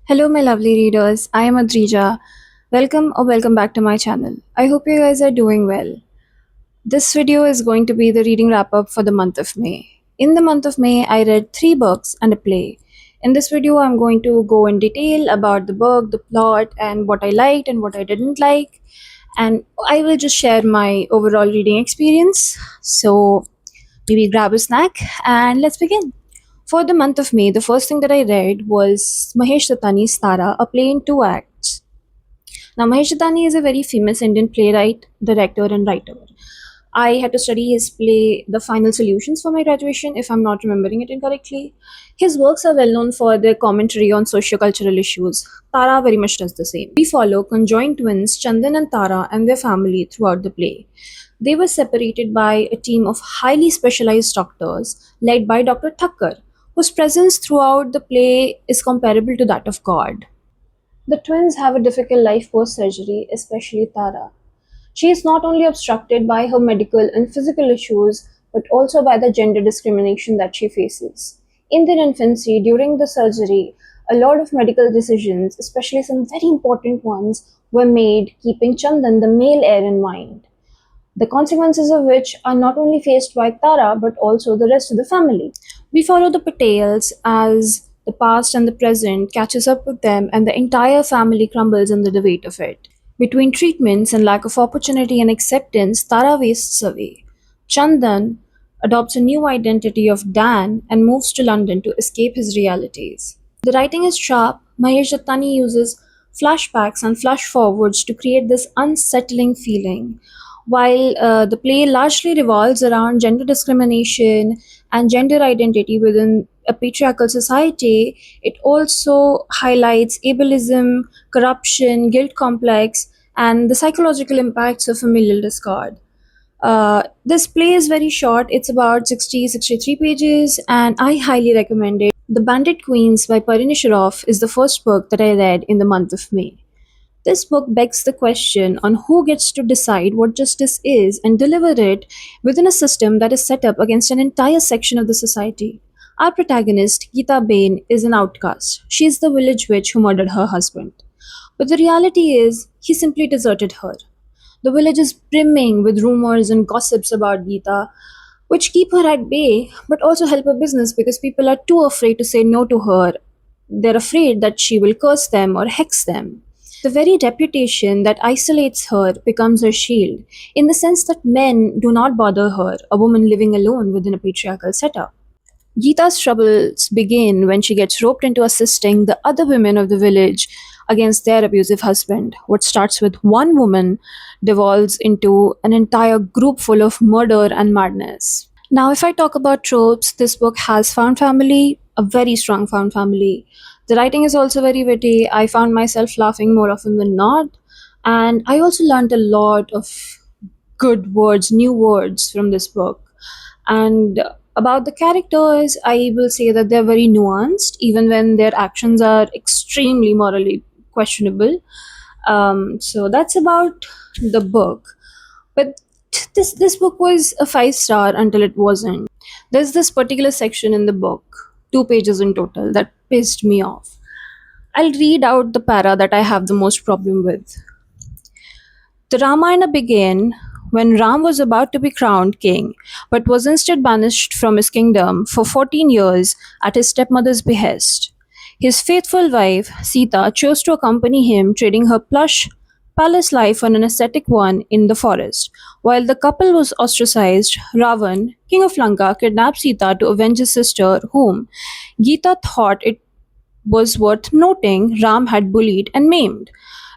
Hello, my lovely readers. I am Adrija. Welcome back to my channel. I hope you guys are doing well. This video is going to be the reading wrap up for the month of May. In the month of May, I read three books and a play. In this video, I'm going to go in detail about the book, the plot, and what I liked and what I didn't like. And I will just share my overall reading experience. So maybe grab a snack and let's begin. For the month of May, the first thing that I read was Mahesh Dattani's Tara, a play in two acts. Now, Mahesh Dattani is a very famous Indian playwright, director, and writer. I had to study his play, The Final Solutions, for my graduation, if I'm not remembering it incorrectly. His works are well known for their commentary on socio-cultural issues. Tara very much does the same. We follow conjoined twins Chandan and Tara and their family throughout the play. They were separated by a team of highly specialized doctors led by Dr. Thakkar, whose presence throughout the play is comparable to that of God. The twins have a difficult life post surgery, especially Tara. She is not only obstructed by her medical and physical issues, but also by the gender discrimination that she faces. In their infancy, during the surgery, a lot of medical decisions, especially some very important ones, were made keeping Chandan, the male heir, in mind. The consequences of which are not only faced by Tara but also the rest of the family. We follow the Patels as the past and the present catches up with them and the entire family crumbles under the weight of it. Between treatments and lack of opportunity and acceptance, Tara wastes away. Chandan adopts a new identity of Dan and moves to London to escape his realities. The writing is sharp. Mahesh Dattani uses flashbacks and flash forwards to create this unsettling feeling. While the play largely revolves around gender discrimination and gender identity within a patriarchal society, it also highlights ableism, corruption, guilt complex, and the psychological impacts of familial discord. This play is very short, it's about 63 pages, and I highly recommend it. The Bandit Queens by Parini Shroff is the first book that I read in the month of May. This book begs the question on who gets to decide what justice is and deliver it within a system that is set up against an entire section of the society. Our protagonist, Geeta Bain, is an outcast. She is the village witch who murdered her husband. But the reality is, he simply deserted her. The village is brimming with rumors and gossips about Geeta, which keep her at bay but also help her business because people are too afraid to say no to her. They're afraid that she will curse them or hex them. The very reputation that isolates her becomes her shield, in the sense that men do not bother her, a woman living alone within a patriarchal setup. Geeta's troubles begin when she gets roped into assisting the other women of the village against their abusive husband. What starts with one woman devolves into an entire group full of murder and madness. Now, if I talk about tropes, this book has found family, a very strong found family. The writing is also very witty. I found myself laughing more often than not. And I also learned a lot of good words, new words from this book. And about the characters, I will say that they're very nuanced, even when their actions are extremely morally questionable. So that's about the book. But this book was a 5 star until it wasn't. There's this particular section in the book, 2 pages in total, that pissed me off. I'll read out the para that I have the most problem with. The Ramayana began when Ram was about to be crowned king, but was instead banished from his kingdom for 14 years at his stepmother's behest. His faithful wife, Sita, chose to accompany him, trading her plush palace life for an ascetic one in the forest. While the couple was ostracized, Ravan, king of Lanka, kidnapped Sita to avenge his sister, whom Geeta thought it was worth noting Ram had bullied and maimed.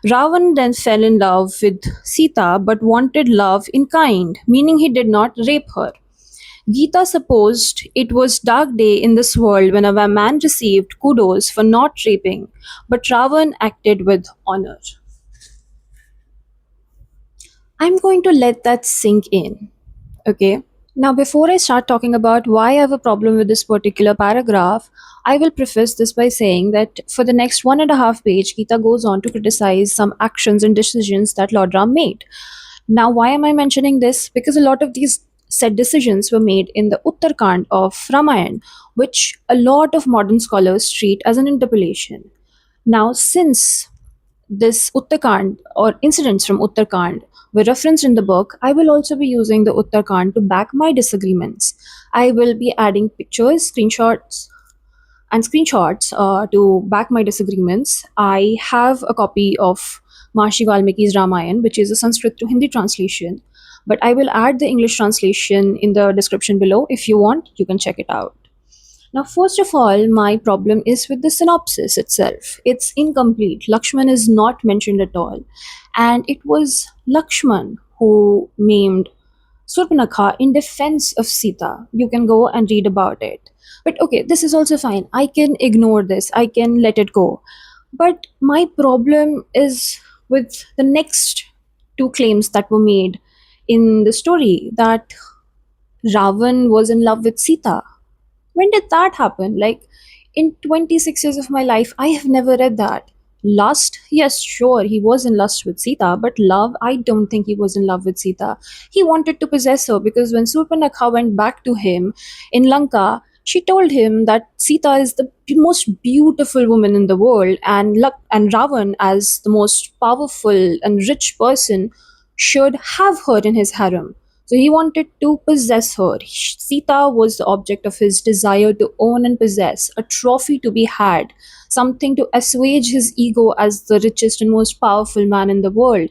Ravan then fell in love with Sita but wanted love in kind, meaning he did not rape her. Geeta supposed it was dark day in this world when a man received kudos for not raping, but Ravan acted with honor. I'm going to let that sink in. Okay. Now, before I start talking about why I have a problem with this particular paragraph, I will preface this by saying that for the next 1.5 page, Geeta goes on to criticize some actions and decisions that Lord Ram made. Now, why am I mentioning this? Because a lot of these said decisions were made in the Uttarkand of Ramayana, which a lot of modern scholars treat as an interpolation. Now, since this Uttarakhand or incidents from Uttarakhand were referenced in the book, I will also be using the Uttarakhand to back my disagreements. I will be adding pictures, screenshots to back my disagreements. I have a copy of Maharishi Valmiki's Ramayan, which is a Sanskrit to Hindi translation, but I will add the English translation in the description below. If you want, you can check it out. Now, first of all, my problem is with the synopsis itself. It's incomplete. Lakshman is not mentioned at all. And it was Lakshman who named Surpanakha in defense of Sita. You can go and read about it. But okay, this is also fine. I can ignore this, I can let it go. But my problem is with the next two claims that were made in the story, that Ravan was in love with Sita. When did that happen? Like, in 26 years of my life, I have never read that. Lust, yes, sure, he was in lust with Sita, but love, I don't think he was in love with Sita. He wanted to possess her because when Surpanakha went back to him in Lanka, she told him that Sita is the most beautiful woman in the world, and and Ravan, as the most powerful and rich person, should have her in his harem. So he wanted to possess her. Sita was the object of his desire to own and possess, a trophy to be had, something to assuage his ego as the richest and most powerful man in the world.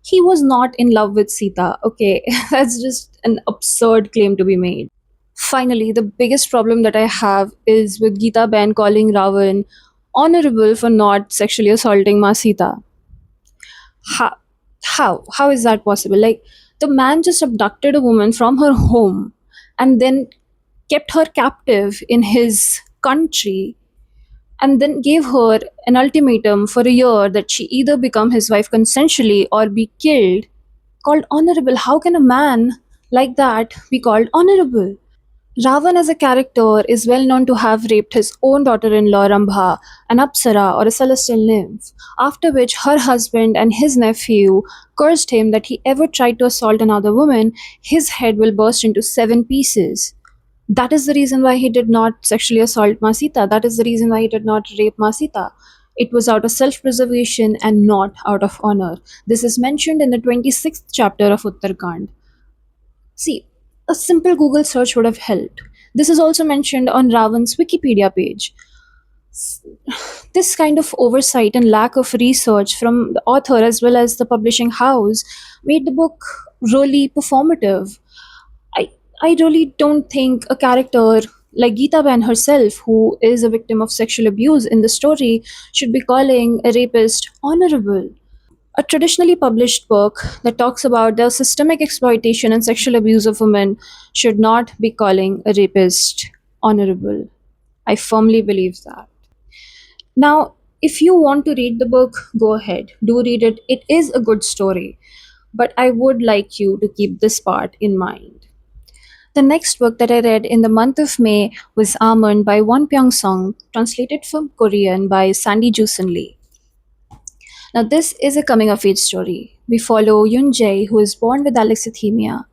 He was not in love with Sita. Okay, that's just an absurd claim to be made. Finally, the biggest problem that I have is with Geeta Ben calling Ravan honorable for not sexually assaulting Ma Sita. How? How is that possible? Like, the man just abducted a woman from her home and then kept her captive in his country and then gave her an ultimatum for a year that she either become his wife consensually or be killed. Called honorable. How can a man like that be called honorable? Ravan as a character is well known to have raped his own daughter-in-law Rambha, an Apsara or a celestial nymph, after which her husband and his nephew cursed him that he ever tried to assault another woman, his head will burst into seven pieces. That is the reason why he did not sexually assault Masita. That is the reason why he did not rape Masita. It was out of self preservation and not out of honor. This is mentioned in the 26th chapter of Uttarakhand. See, a simple Google search would have helped. This is also mentioned on Ravan's Wikipedia page. This kind of oversight and lack of research from the author as well as the publishing house made the book really performative. I, I really don't think a character like Geeta Ben herself, who is a victim of sexual abuse in the story, should be calling a rapist honorable. A traditionally published book that talks about the systemic exploitation and sexual abuse of women should not be calling a rapist honorable. I firmly believe that. Now, if you want to read the book, go ahead. Do read it. It is a good story. But I would like you to keep this part in mind. The next book that I read in the month of May was Almond by Won Pyong Song, translated from Korean by Sandy Jusen Lee. Now, this is a coming of age story. We follow Yoon Jae, who is born with alexithymia,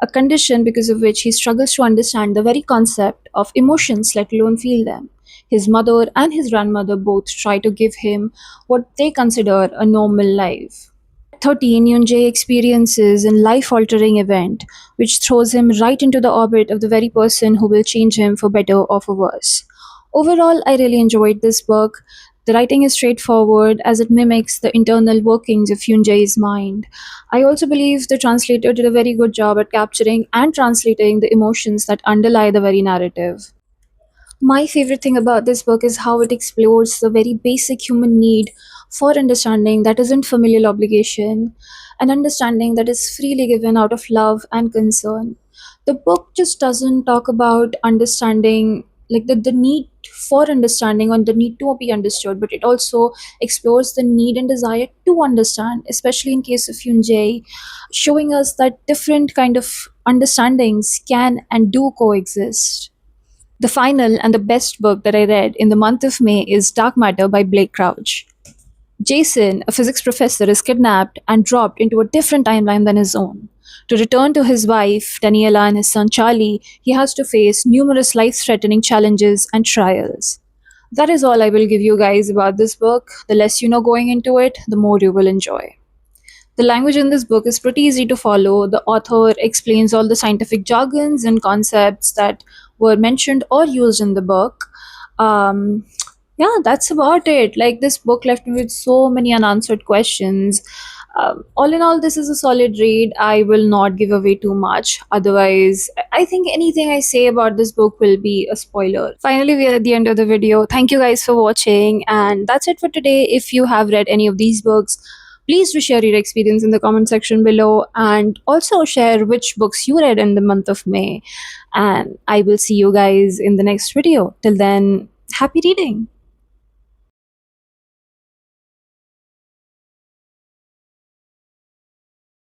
a condition because of which he struggles to understand the very concept of emotions, let alone feel them. His mother and his grandmother both try to give him what they consider a normal life. At 13, Yoon Jae experiences a life altering event which throws him right into the orbit of the very person who will change him for better or for worse. Overall, I really enjoyed this book. The writing is straightforward as it mimics the internal workings of Yoon Jae's mind. I also believe the translator did a very good job at capturing and translating the emotions that underlie the very narrative. My favorite thing about this book is how it explores the very basic human need for understanding that isn't familial obligation, an understanding that is freely given out of love and concern. The book just doesn't talk about understanding, like the need for understanding or the need to be understood, but it also explores the need and desire to understand, especially in case of Yoon Jae, showing us that different kind of understandings can and do coexist. The final and the best book that I read in the month of May is Dark Matter by Blake Crouch. Jason, a physics professor, is kidnapped and dropped into a different timeline than his own. To return to his wife, Daniela, and his son Charlie, he has to face numerous life threatening challenges and trials. That is all I will give you guys about this book. The less you know going into it, the more you will enjoy. The language in this book is pretty easy to follow. The author explains all the scientific jargons and concepts that were mentioned or used in the book. Um, yeah, that's about it. Like, this book left me with so many unanswered questions. All in all, this is a solid read. I will not give away too much. Otherwise, I think anything I say about this book will be a spoiler. Finally, we are at the end of the video. Thank you guys for watching. And that's it for today. If you have read any of these books, please do share your experience in the comment section below, and also share which books you read in the month of May. And I will see you guys in the next video. Till then, happy reading.